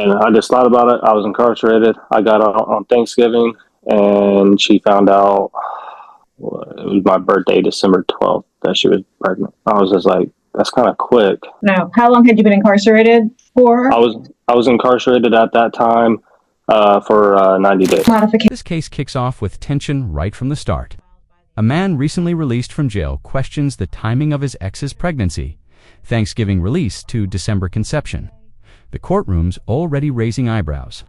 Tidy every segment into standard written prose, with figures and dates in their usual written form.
And I just thought about it. I was incarcerated. I got out on Thanksgiving, and she found out it was my birthday, December 12th, that she was pregnant. I was just like, that's kind of quick. No. How long had you been incarcerated for? I was incarcerated at that time for 90 days. This case kicks off with tension right from the start. A man recently released from jail questions the timing of his ex's pregnancy, Thanksgiving release to December conception. The courtroom's already raising eyebrows.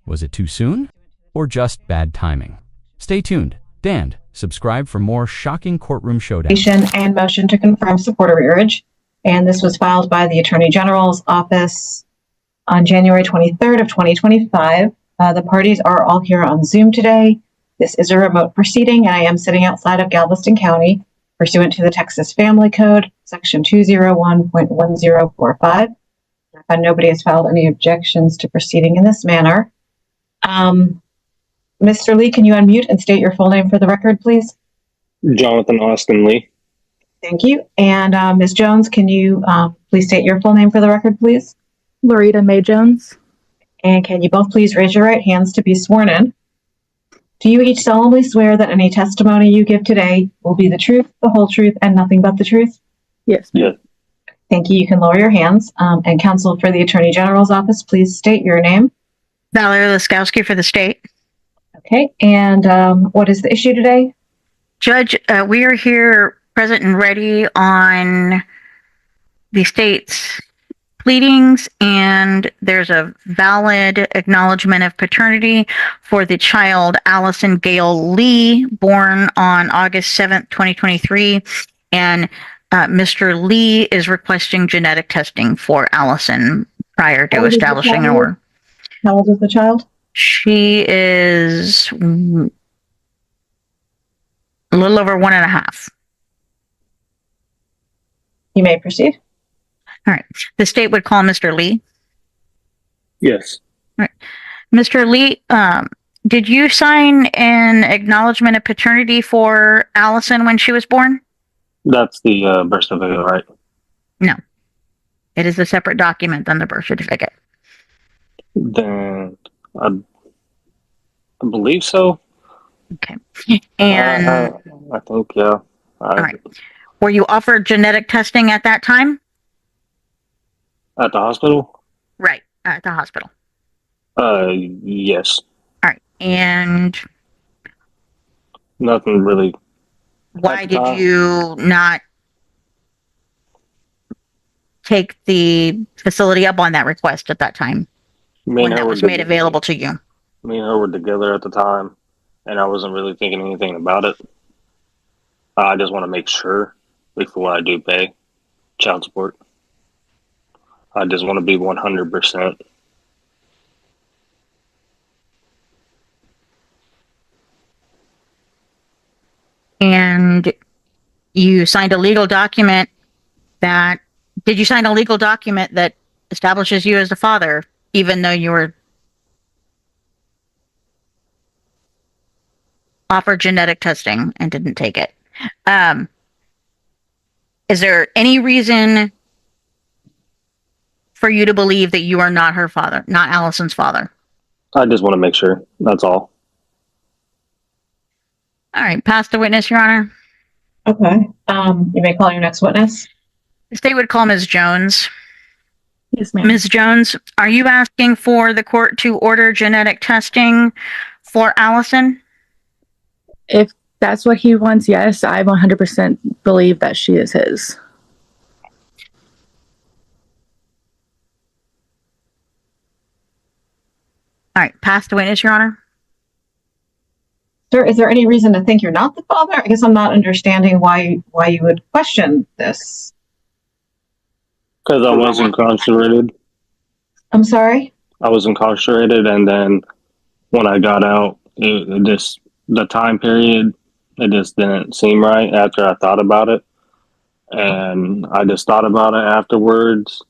Was it too soon or just bad timing? Stay tuned. Dan, subscribe for more shocking courtroom showdowns. And motion to confirm support of rearage. And this was filed by the Attorney General's office on January 23rd of 2025. The parties are all here on Zoom today. This is a remote proceeding, and I am sitting outside of Galveston County pursuant to the Texas Family Code, Section 201.1045. And nobody has filed any objections to proceeding in this manner. Mr. Lee, can you unmute and state your full name for the record, please? Jonathan Austin Lee. Thank you. And Ms. Jones, can you please state your full name for the record, please? Loretta Mae Jones. And can you both please raise your right hands to be sworn in? Do you each solemnly swear that any testimony you give today will be the truth, the whole truth, and nothing but the truth? Yes. Yes. Thank you. You can lower your hands. And counsel for the Attorney General's office, please state your name. Valerie Laskowski for the state. Okay. And what is the issue today? Judge, we are here present and ready on the state's pleadings, and there's a valid acknowledgement of paternity for the child Allison Gail Lee, born on August 7th, 2023. And Mr. Lee is requesting genetic testing for Allison prior to establishing an order. How old is the child? She is a little over 1.5. You may proceed. All right. The state would call Mr. Lee. Yes. All right. Mr. Lee, did you sign an acknowledgement of paternity for Allison when she was born? That's the birth certificate, right? No. It is a separate document than the birth certificate. Then I believe so. Okay. And I think, yeah. all right. Were you offered genetic testing at that time? At the hospital? Right. At the hospital. Yes. All right. And Nothing really. why did you not take the facility up on that request at that time when that was made available to you? Me and her were together at the time, and I wasn't really thinking anything about it. I just want to make sure before I do pay child support. I just want to be 100%. And you signed a legal document that, did you sign a legal document that establishes you as the father, even though you were offered genetic testing and didn't take it? Is there any reason for you to believe that you are not her father, not Allison's father? I just want to make sure. That's all. All right. Pass the witness, Your Honor. Okay. You may call your next witness. The state would call Ms. Jones. Yes, ma'am. Ms. Jones, are you asking for the court to order genetic testing for Allison? If that's what he wants, yes, I 100% believe that she is his. All right. Pass the witness, Your Honor. Sir, is there any reason to think you're not the father? I guess I'm not understanding why you would question this. Because I was incarcerated. I'm sorry? I was incarcerated, and then when I got out, it just, the time period, it just didn't seem right after I thought about it. And I just thought about it afterwards,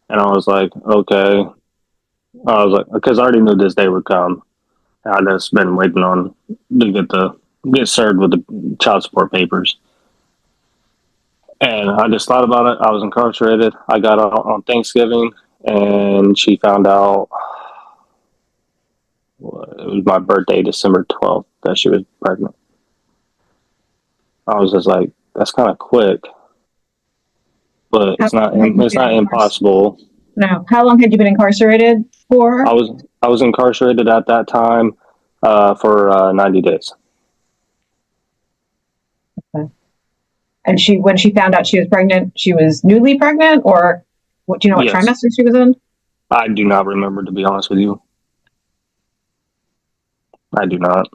and I was like, okay. I was like, because I already knew this day would come. I just been waiting on to get served with the child support papers. And I just thought about it. I was incarcerated. I got out on Thanksgiving, and she found out it was my birthday, December 12th, that she was pregnant. I was just like, that's kind of quick, but How it's not long had you been impossible. No. How long had you been incarcerated for? I was incarcerated at that time for 90 days. And when she found out she was pregnant, she was newly pregnant, or what? Do you know what Yes. trimester she was in? I do not remember, to be honest with you. I do not.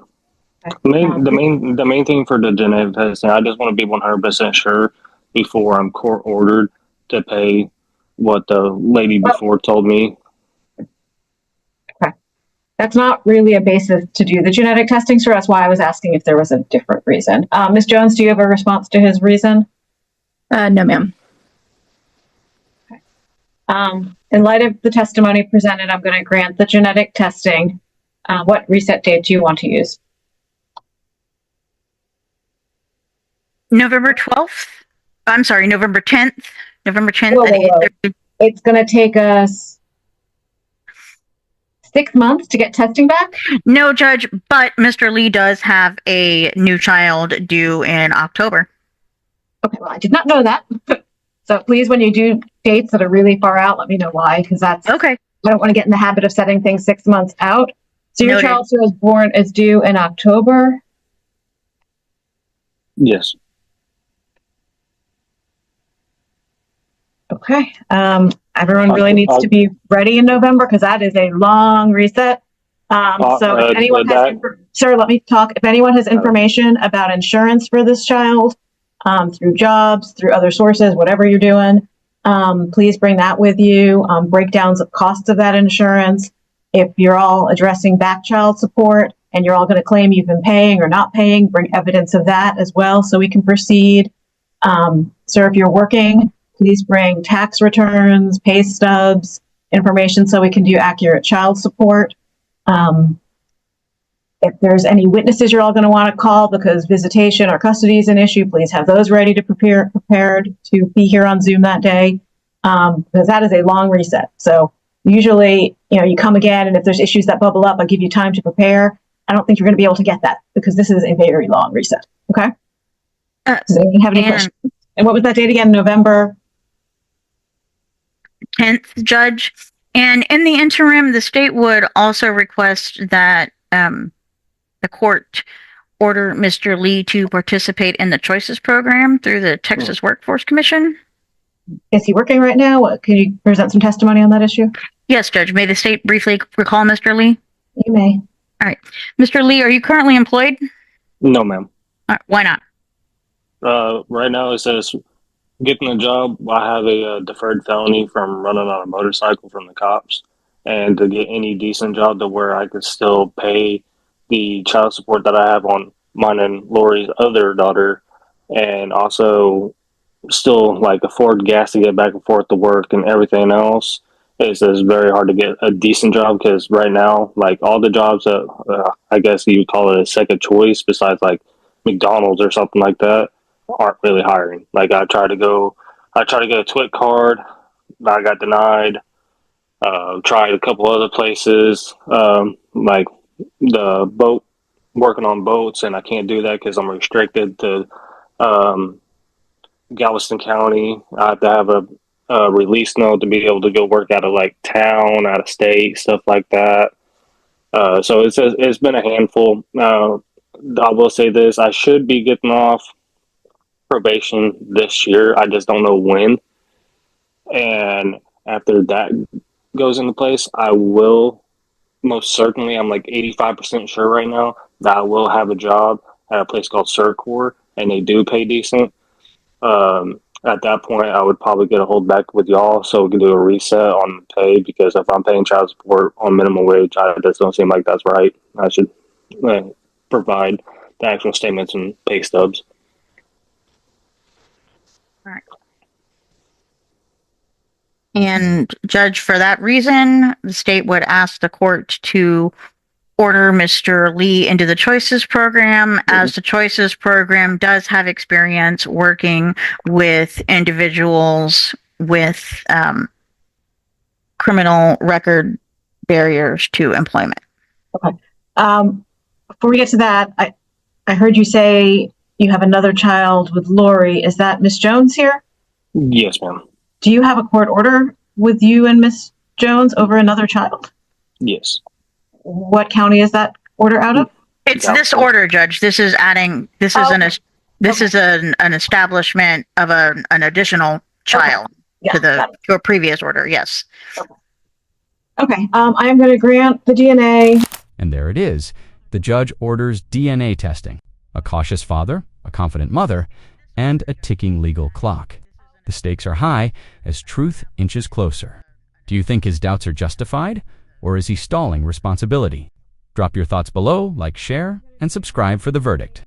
The main thing for the genetic testing, I just want to be 100% sure before I'm court ordered to pay what the lady before told me. Okay. That's not really a basis to do the genetic testing, so that's why I was asking if there was a different reason. Ms. Jones, do you have a response to his reason? No, ma'am. In light of the testimony presented, I'm going to grant the genetic testing. What reset date do you want to use? November 12th. I'm sorry, November 10th. November 10th Whoa, at whoa, whoa. 8:30. It's going to take us 6 months to get testing back? No, Judge, but Mr. Lee does have a new child due in October. Okay, well, I did not know that. So please, when you do dates that are really far out, let me know why, because that's Okay. I don't want to get in the habit of setting things 6 months out. So your Noted. child is due in October. Yes. Okay. Everyone really needs to be ready in November because that is a long reset. So if anyone has, sir, let me talk. If anyone has information about insurance for this child, through jobs, through other sources, whatever you're doing, please bring that with you. Breakdowns of costs of that insurance. If you're all addressing back child support and you're all going to claim you've been paying or not paying, bring evidence of that as well so we can proceed. Sir, if you're working, please bring tax returns, pay stubs, information so we can do accurate child support. If there's any witnesses you're all going to want to call because visitation or custody is an issue, please have those ready to prepared to be here on Zoom that day, because that is a long reset. So usually, you come again, and if there's issues that bubble up, I'll give you time to prepare. I don't think you're going to be able to get that because this is a very long reset. Okay? Does anyone have any questions? And what was that date again? November 10th, Judge. And in the interim, the state would also request that the court order Mr. Lee to participate in the Choices program through the Texas Workforce Commission. Is he working right now? Can you present some testimony on that issue? Yes, Judge. May the state briefly recall Mr. Lee? You may. All right. Mr. Lee, are you currently employed? No, ma'am. Why not? Right now it says getting a job. I have a deferred felony from running on a motorcycle from the cops, and to get any decent job to where I could still pay the child support that I have on mine and Lori's other daughter, and also still like afford gas to get back and forth to work and everything else. It's very hard to get a decent job because right now, like all the jobs that I guess you would call it a second choice, besides like McDonald's or something like that, aren't really hiring. Like I tried to get a TWIC card, I got denied. Tried a couple other places, like the boat, working on boats, and I can't do that because I'm restricted to Galveston County. I have to have a release note to be able to go work out of like town, out of state, stuff like that. So it's been a handful. I will say this: I should be getting off probation this year. I just don't know when. And after that goes into place, I will most certainly. I'm like 85% sure right now that I will have a job at a place called Courtroom, and they do pay decent. At that point, I would probably get a hold back with y'all so we can do a reset on pay, because if I'm paying child support on minimum wage, I just don't seem like that's right. I should provide the actual statements and pay stubs. All right. And Judge, for that reason, the state would ask the court to order Mr. Lee into the Choices program, as the Choices program does have experience working with individuals with criminal record barriers to employment. Before we get to that, I heard you say you have another child with Lori. Is that Miss Jones here? Yes, ma'am. Do you have a court order with you and Miss Jones over another child? Yes. What county is that order out of? It's this order, Judge. This is adding. This is an establishment of an additional child to a previous order. Yes. Okay. I am going to grant the DNA. And there it is. The judge orders DNA testing, a cautious father, a confident mother, and a ticking legal clock. The stakes are high as truth inches closer. Do you think his doubts are justified, or is he stalling responsibility? Drop your thoughts below, like, share, and subscribe for the verdict.